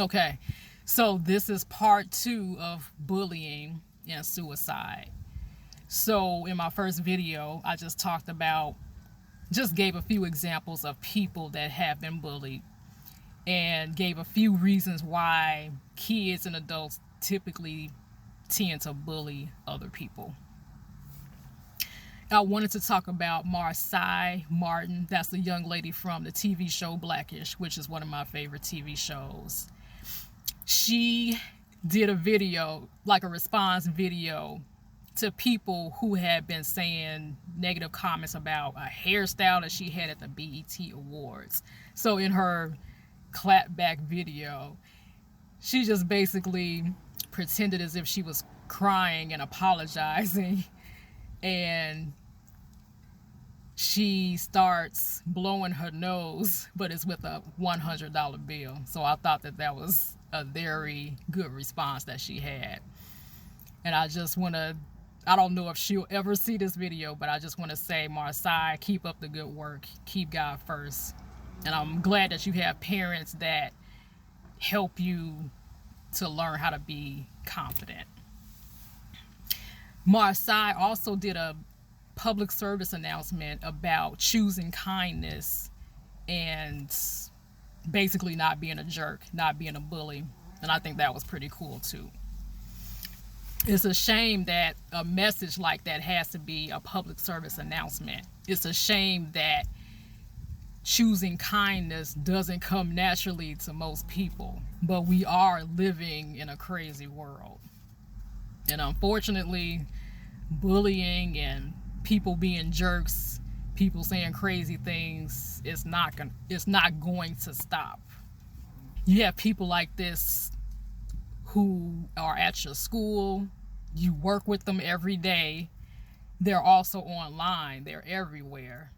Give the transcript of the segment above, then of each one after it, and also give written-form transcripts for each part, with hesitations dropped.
Okay, so this is part 2 of bullying and suicide. So in my first video, I just gave a few examples of people that have been bullied and gave a few reasons why kids and adults typically tend to bully other people. I wanted to talk about Marsai Martin. That's the young lady from the TV show Blackish, which is one of my favorite TV shows. She did a video, like a response video, to people who had been saying negative comments about a hairstyle that she had at the BET Awards. So in her clapback video, she just basically pretended as if she was crying and apologizing, and she starts blowing her nose, but it's with a $100 bill. So I thought that was a very good response that she had. And I don't know if she'll ever see this video, but I just want to say, Marsai, keep up the good work. Keep God first. And I'm glad that you have parents that help you to learn how to be confident. Marsai also did a public service announcement about choosing kindness and basically not being a jerk, not being a bully. And I think that was pretty cool too. It's a shame that a message like that has to be a public service announcement. It's a shame that choosing kindness doesn't come naturally to most people, but we are living in a crazy world. And unfortunately, bullying and people being jerks, people saying crazy things, it's not going to stop. You have people like this who are at your school, you work with them every day. They're also online, they're everywhere.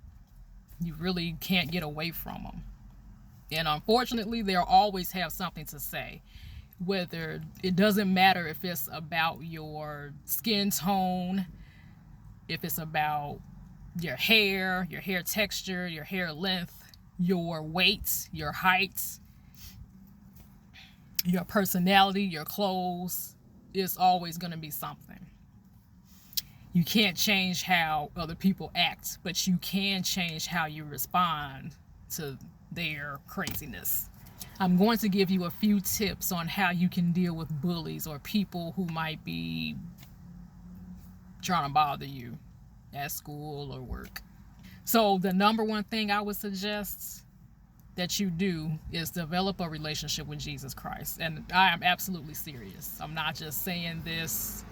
You really can't get away from them. And unfortunately, they'll always have something to say. Whether it doesn't matter if it's about your skin tone, if it's about your hair texture, your hair length, your weight, your height, your personality, your clothes, it's always going to be something. You can't change how other people act, but you can change how you respond to their craziness. I'm going to give you a few tips on how you can deal with bullies or people who might be trying to bother you at school or work. So the number one thing I would suggest that you do is develop a relationship with Jesus Christ. And I am absolutely serious. I'm not just saying this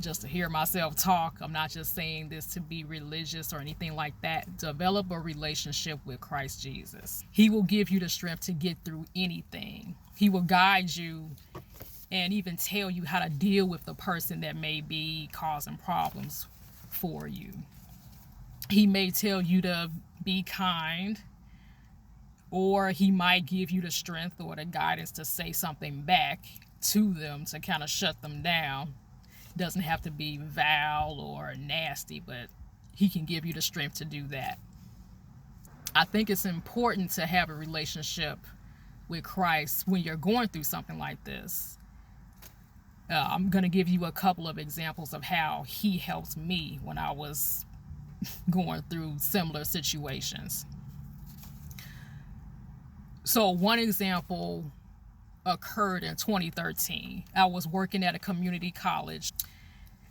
just to hear myself talk. I'm not just saying this to be religious or anything like that. Develop a relationship with Christ Jesus. He will give you the strength to get through anything. He will guide you and even tell you how to deal with the person that may be causing problems for you. He may tell you to be kind, or he might give you the strength or the guidance to say something back to them to kind of shut them down. It doesn't have to be vile or nasty, but he can give you the strength to do that. I think it's important to have a relationship with Christ when you're going through something like this. I'm going to give you a couple of examples of how he helped me when I was going through similar situations. So one example occurred in 2013. I was working at a community college.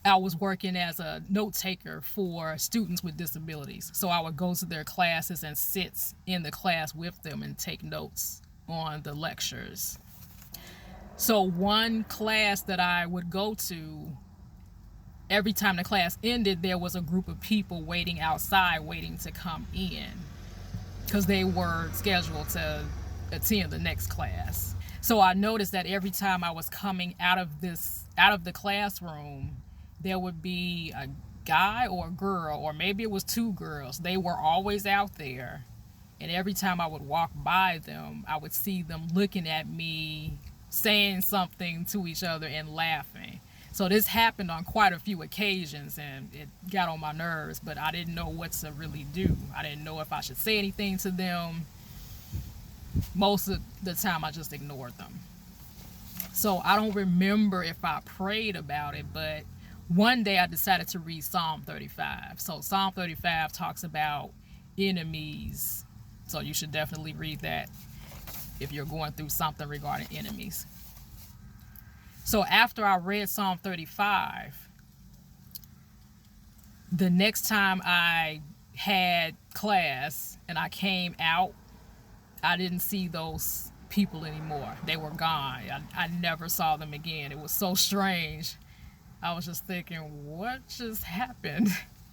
I was working as a note taker for students with disabilities. So I would go to their classes and sit in the class with them and take notes on the lectures. So one class that I would go to, every time the class ended, there was a group of people waiting outside, waiting to come in, because they were scheduled to attend the next class. So I noticed that every time I was coming out of the classroom, there would be a guy or a girl, or maybe it was two girls. They were always out there. And every time I would walk by them, I would see them looking at me, saying something to each other and laughing. So this happened on quite a few occasions, and it got on my nerves, but I didn't know what to really do. I didn't know if I should say anything to them. Most of the time I just ignored them. So I don't remember if I prayed about it, but one day I decided to read Psalm 35. So Psalm 35 talks about enemies. So you should definitely read that if you're going through something regarding enemies. So after I read Psalm 35, the next time I had class and I came out, I didn't see those people anymore. They were gone. I never saw them again. It was so strange. I was just thinking, what just happened?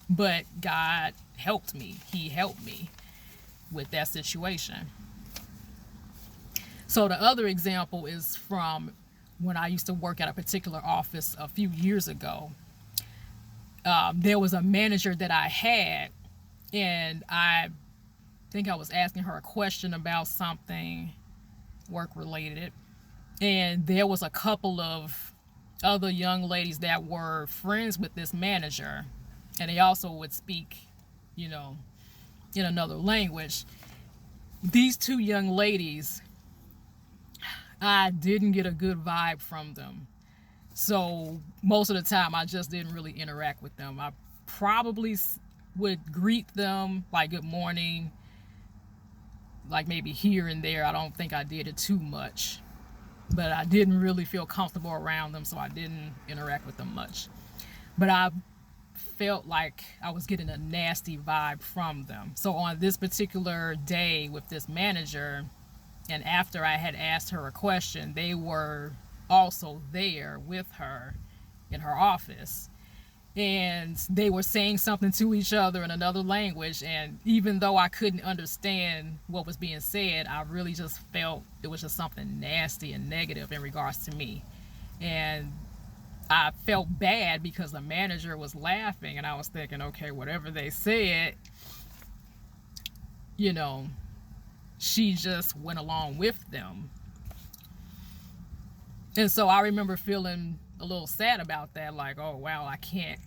But God helped me. He helped me with that situation. So the other example is from when I used to work at a particular office a few years ago. There was a manager that I had, and I think I was asking her a question about something work related, and there was a couple of other young ladies that were friends with this manager, and they also would speak, in another language. These two young ladies, I didn't get a good vibe from them. So most of the time I just didn't really interact with them. I probably would greet them like good morning, like maybe here and there. I don't think I did it too much, but I didn't really feel comfortable around them, so I didn't interact with them much. But I felt like I was getting a nasty vibe from them. So on this particular day with this manager, and after I had asked her a question, they were also there with her in her office. And they were saying something to each other in another language. And even though I couldn't understand what was being said, I really just felt it was just something nasty and negative in regards to me. And I felt bad because the manager was laughing, and I was thinking, okay, whatever they said, she just went along with them. And so I remember feeling a little sad about that, like, oh wow, I can't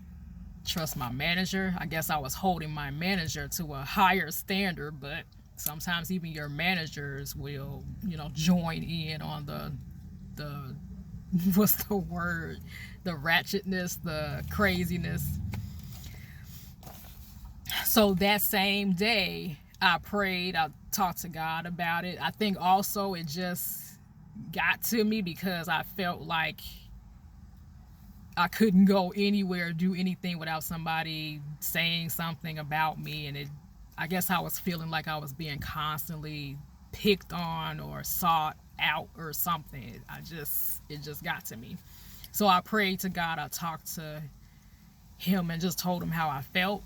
trust my manager. I guess I was holding my manager to a higher standard, but sometimes even your managers will, join in on the what's the word? The ratchetness, the craziness. So that same day, I prayed, I talked to God about it. I think also it just got to me because I felt like I couldn't go anywhere, do anything without somebody saying something about me. And I guess I was feeling like I was being constantly picked on or sought out or something. It just got to me. So I prayed to God. I talked to him and just told him how I felt.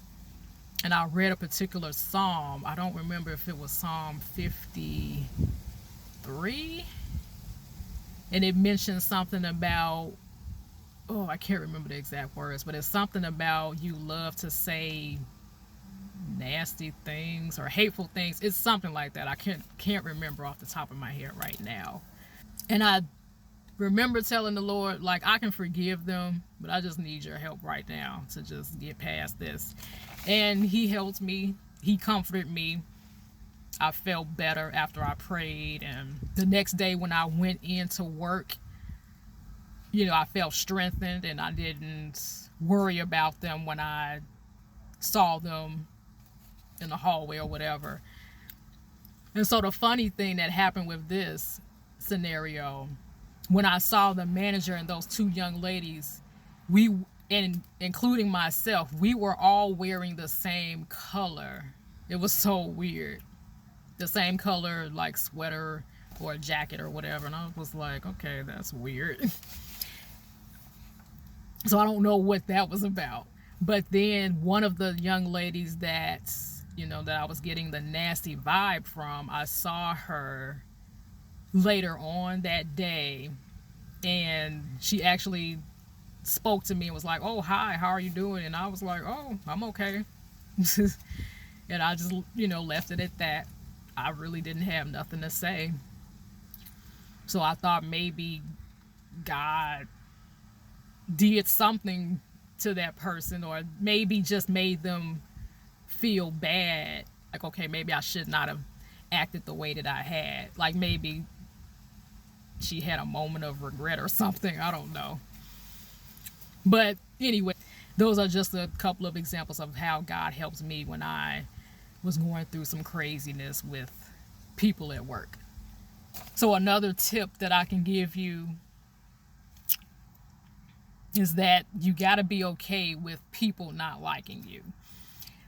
And I read a particular psalm. I don't remember if it was Psalm 53. And it mentioned something about, I can't remember the exact words, but it's something about you love to say nasty things or hateful things. It's something like that. I can't remember off the top of my head right now. And I remember telling the Lord, like, I can forgive them, but I just need your help right now to just get past this. And he helped me. He comforted me. I felt better after I prayed. And the next day when I went into work, I felt strengthened, and I didn't worry about them when I saw them in the hallway or whatever. And so the funny thing that happened with this scenario, when I saw the manager and those two young ladies, and including myself, we were all wearing the same color. It was so weird. The same color, like sweater or a jacket or whatever. And I was like, okay, that's weird. So I don't know what that was about. But then one of the young ladies that I was getting the nasty vibe from, I saw her later on that day, and she actually spoke to me and was like, oh, hi, how are you doing? And I was like, oh, I'm okay. And I just, left it at that. I really didn't have nothing to say. So I thought maybe God did something to that person, or maybe just made them feel bad. Like, okay, maybe I should not have acted the way that I had. Like, maybe she had a moment of regret or something. I don't know. But anyway, those are just a couple of examples of how God helps me when I was going through some craziness with people at work. So another tip that I can give you is that you got to be okay with people not liking you.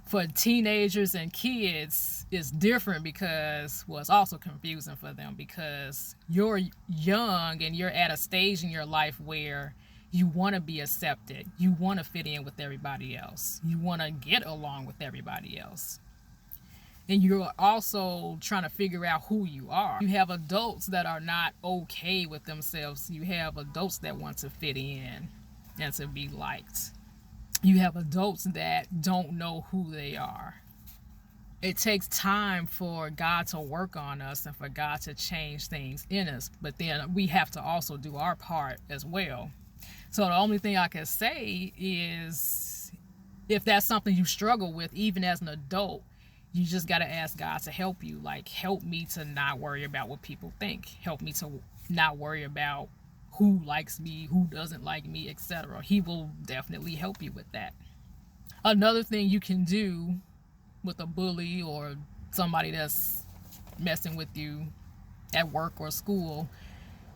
For teenagers and kids, it's different because, well, it's also confusing for them because you're young and you're at a stage in your life where you want to be accepted. You want to fit in with everybody else. You want to get along with everybody else. And you're also trying to figure out who you are. You have adults that are not okay with themselves. You have adults that want to fit in and to be liked. You have adults that don't know who they are. It takes time for God to work on us and for God to change things in us. But then we have to also do our part as well. So the only thing I can say is if that's something you struggle with, even as an adult, you just got to ask God to help you. Like, help me to not worry about what people think. Help me to not worry about who likes me, who doesn't like me, etc. He will definitely help you with that. Another thing you can do with a bully or somebody that's messing with you at work or school,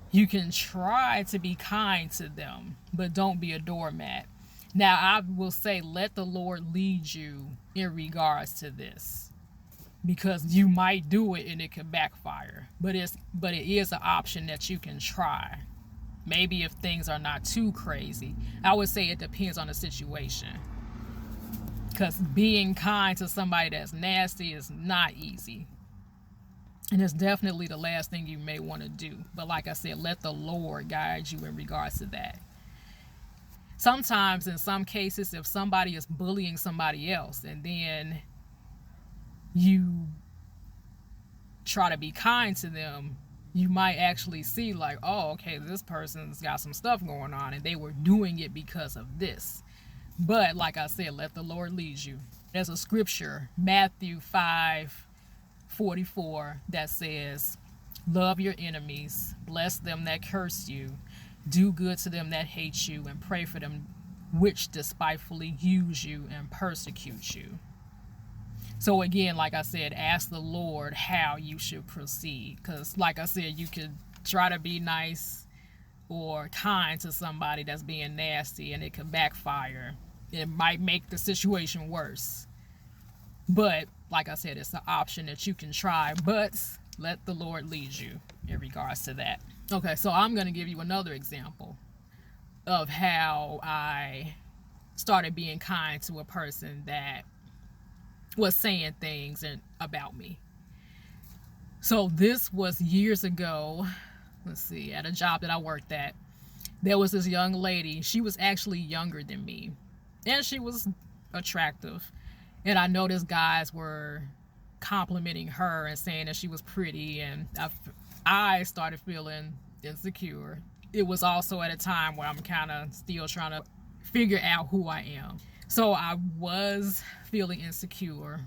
you can try to be kind to them, but don't be a doormat. Now, I will say, let the Lord lead you in regards to this, because you might do it and it could backfire. But it is an option that you can try. Maybe if things are not too crazy. I would say it depends on the situation, because being kind to somebody that's nasty is not easy. And it's definitely the last thing you may want to do. But like I said, let the Lord guide you in regards to that. Sometimes, in some cases, if somebody is bullying somebody else and then you try to be kind to them, you might actually see like, oh, okay, this person's got some stuff going on and they were doing it because of this. But like I said, let the Lord lead you. There's a scripture, Matthew 5:44, that says, love your enemies, bless them that curse you, do good to them that hate you, and pray for them which despitefully use you and persecute you. So again, like I said, ask the Lord how you should proceed. Because like I said, you could try to be nice or kind to somebody that's being nasty and it could backfire. It might make the situation worse. But like I said, it's an option that you can try, but let the Lord lead you in regards to that. Okay, so I'm going to give you another example of how I started being kind to a person that was saying things about me. So this was years ago. Let's see, at a job that I worked at, there was this young lady. She was actually younger than me, and she was attractive. And I noticed guys were complimenting her and saying that she was pretty, and I started feeling insecure. It was also at a time where I'm kind of still trying to figure out who I am. So I was feeling insecure,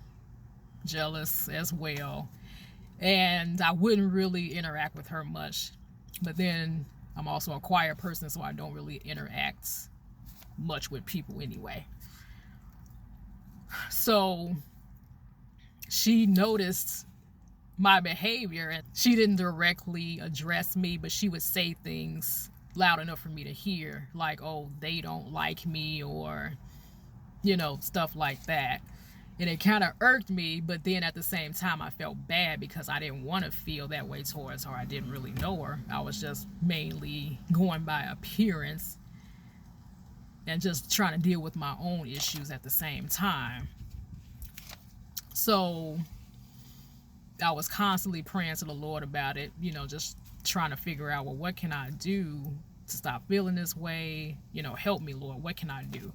jealous as well, and I wouldn't really interact with her much. But then I'm also a quiet person, so I don't really interact much with people anyway. So she noticed my behavior, and she didn't directly address me, but she would say things loud enough for me to hear, like, oh, they don't like me, or stuff like that. And it kind of irked me, but then at the same time I felt bad because I didn't want to feel that way towards her. I didn't really know her. I was just mainly going by appearance and just trying to deal with my own issues at the same time. So I was constantly praying to the Lord about it, just trying to figure out, well, what can I do to stop feeling this way? Help me, Lord. What can I do?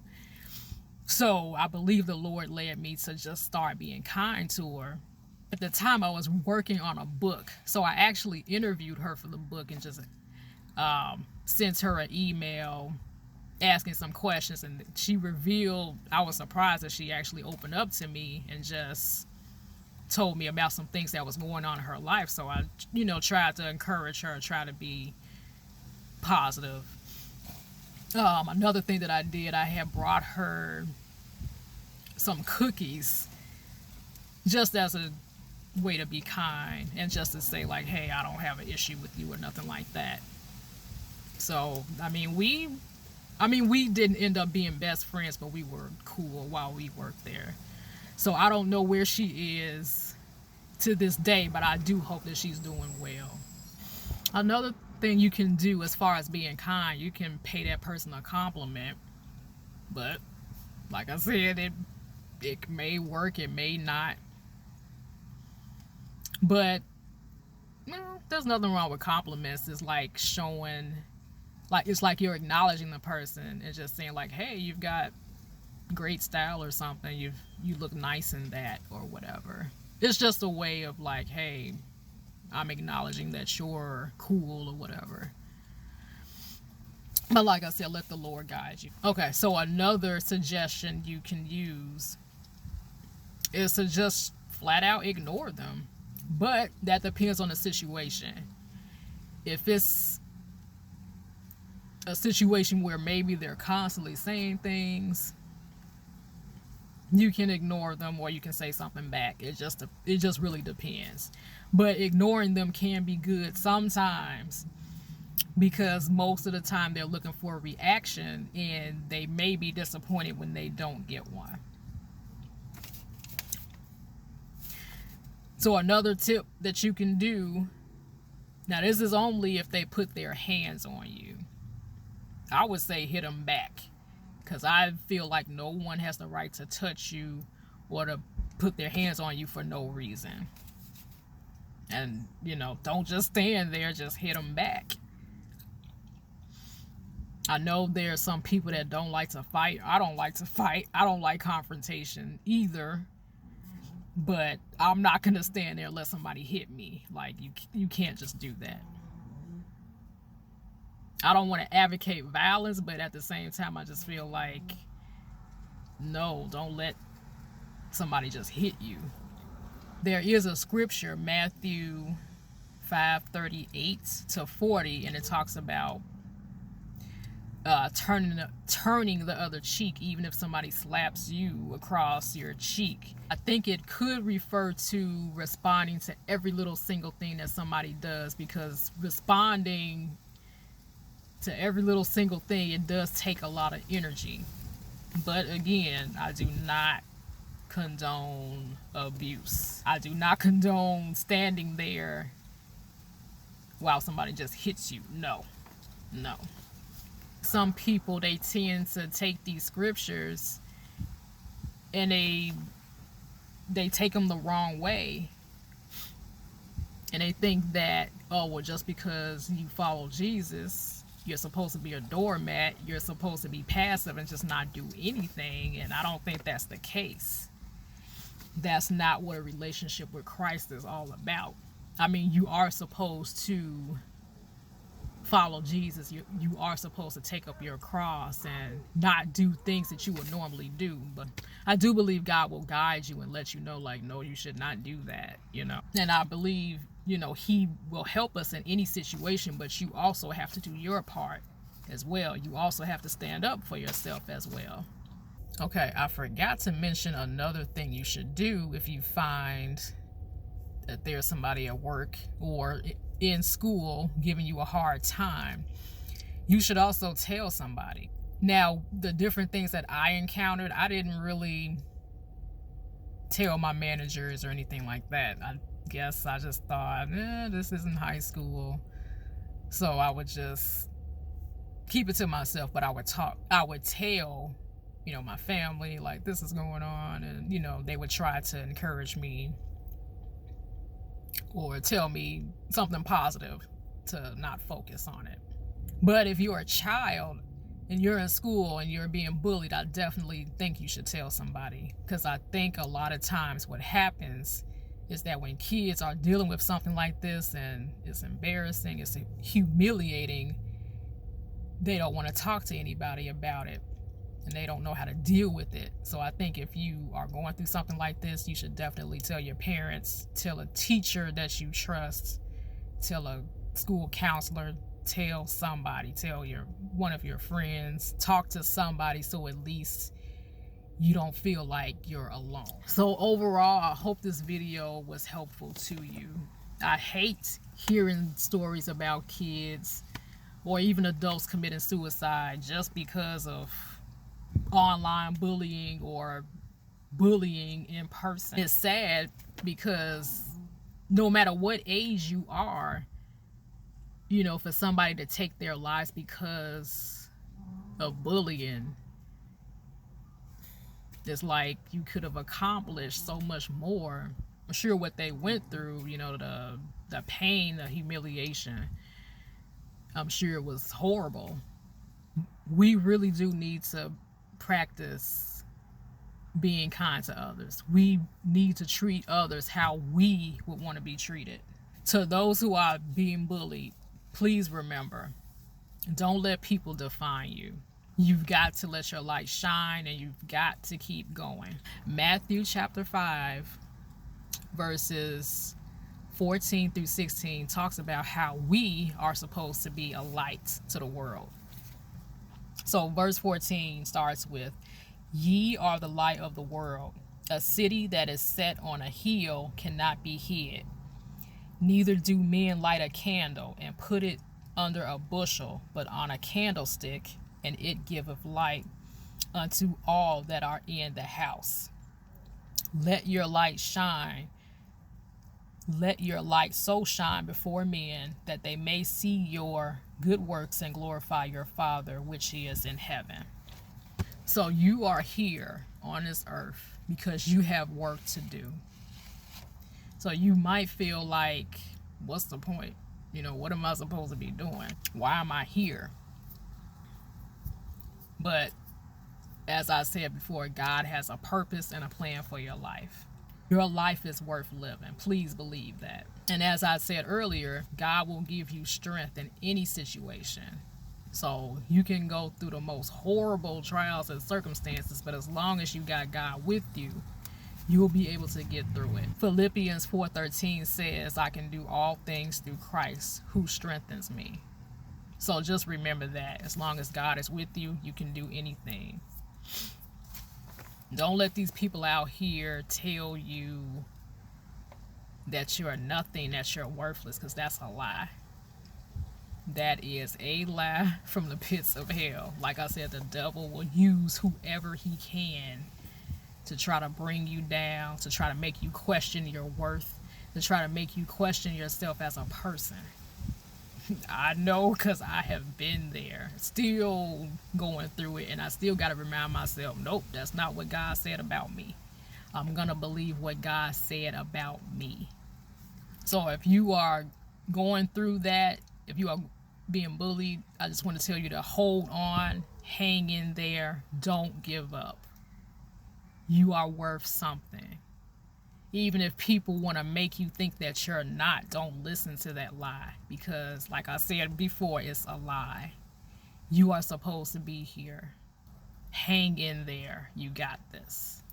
So I believe the Lord led me to just start being kind to her. At the time, I was working on a book. So I actually interviewed her for the book and just sent her an email asking some questions. And she revealed, I was surprised that she actually opened up to me and just told me about some things that was going on in her life. So I, tried to encourage her, try to be positive. Another thing that I did, I had brought her some cookies just as a way to be kind and just to say like, hey, I don't have an issue with you or nothing like that. So we didn't end up being best friends, but we were cool while we worked there. So I don't know where she is to this day, but I do hope that she's doing well. Another thing you can do as far as being kind, you can pay that person a compliment, but like I said, it may work, it may not. But there's nothing wrong with compliments. It's like showing, like, it's like you're acknowledging the person and just saying like, hey, you've got great style or something, you look nice in that or whatever. It's just a way of like, hey, I'm acknowledging that you're cool or whatever. But like I said, let the Lord guide you. Okay, so another suggestion you can use is to just flat out ignore them. But that depends on the situation. If it's a situation where maybe they're constantly saying things, you can ignore them or you can say something back. It just really depends. But ignoring them can be good sometimes, because most of the time they're looking for a reaction and they may be disappointed when they don't get one. So another tip that you can do, now this is only if they put their hands on you. I would say hit them back, because I feel like no one has the right to touch you or to put their hands on you for no reason. And, don't just stand there, just hit them back. I know there's some people that don't like to fight. I don't like to fight. I don't like confrontation either. But I'm not going to stand there and let somebody hit me. Like, you can't just do that. I don't want to advocate violence, but at the same time, I just feel like, no, don't let somebody just hit you. There is a scripture, Matthew 5:38-40, and it talks about turning the other cheek, even if somebody slaps you across your cheek. I think it could refer to responding to every little single thing that somebody does, because responding to every little single thing, it does take a lot of energy. But again, I do not condone abuse. I do not condone standing there while somebody just hits you. No. Some people, they tend to take these scriptures and they take them the wrong way, and they think that, oh, well, just because you follow Jesus, you're supposed to be a doormat, you're supposed to be passive and just not do anything. And I don't think that's the case. That's not what a relationship with Christ is all about. You are supposed to follow Jesus. You are supposed to take up your cross and not do things that you would normally do. But I do believe God will guide you and let you know, like, no, you should not do that, And I believe, he will help us in any situation, but you also have to do your part as well. You also have to stand up for yourself as well. Okay, I forgot to mention another thing you should do if you find that there's somebody at work or in school giving you a hard time. You should also tell somebody. Now, the different things that I encountered, I didn't really tell my managers or anything like that. I guess I just thought, this isn't high school, so I would just keep it to myself. But I would tell my family, like, this is going on, and they would try to encourage me or tell me something positive to not focus on it. But if you're a child and you're in school and you're being bullied, I definitely think you should tell somebody, because I think a lot of times what happens is that when kids are dealing with something like this, and it's embarrassing, it's humiliating, they don't want to talk to anybody about it, and they don't know how to deal with it. So I think if you are going through something like this, you should definitely tell your parents, tell a teacher that you trust, tell a school counselor, tell somebody, tell one of your friends, talk to somebody, so at least you don't feel like you're alone. So overall, I hope this video was helpful to you. I hate hearing stories about kids or even adults committing suicide just because of online bullying or bullying in person. It's sad because no matter what age you are, you know, for somebody to take their lives because of bullying, it's like you could have accomplished so much more. I'm sure what they went through, you know, the pain, the humiliation, I'm sure it was horrible. We really do need to practice being kind to others. We need to treat others how we would want to be treated. To those who are being bullied, please remember, don't let people define you. You've got to let your light shine, and you've got to keep going. Matthew chapter 5, verses 14 through 16 talks about how we are supposed to be a light to the world. So verse 14 starts with, "Ye are the light of the world. A city that is set on a hill cannot be hid. Neither do men light a candle and put it under a bushel, but on a candlestick, and it giveth light unto all that are in the house. Let your light shine. Let your light so shine before men that they may see your good works and glorify your Father which is in heaven." So you are here on this earth because you have work to do. So you might feel like, what's the point? You know, what am I supposed to be doing? Why am I here? But as I said before, God has a purpose and a plan for your life. Your life is worth living. Please believe that. And as I said earlier, God will give you strength in any situation. So you can go through the most horrible trials and circumstances, but as long as you got God with you, you will be able to get through it. Philippians 4:13 says, "I can do all things through Christ who strengthens me." So just remember that. As long as God is with you, you can do anything. Don't let these people out here tell you that you're nothing, that you're worthless, because that's a lie. That is a lie from the pits of hell. Like I said, the devil will use whoever he can to try to bring you down, to try to make you question your worth, to try to make you question yourself as a person. I know, because I have been there, still going through it, and I still got to remind myself, nope, that's not what God said about me. I'm going to believe what God said about me. So if you are going through that, if you are being bullied, I just want to tell you to hold on, hang in there, don't give up. You are worth something. Even if people want to make you think that you're not, don't listen to that lie, because like I said before, it's a lie. You are supposed to be here. Hang in there. You got this.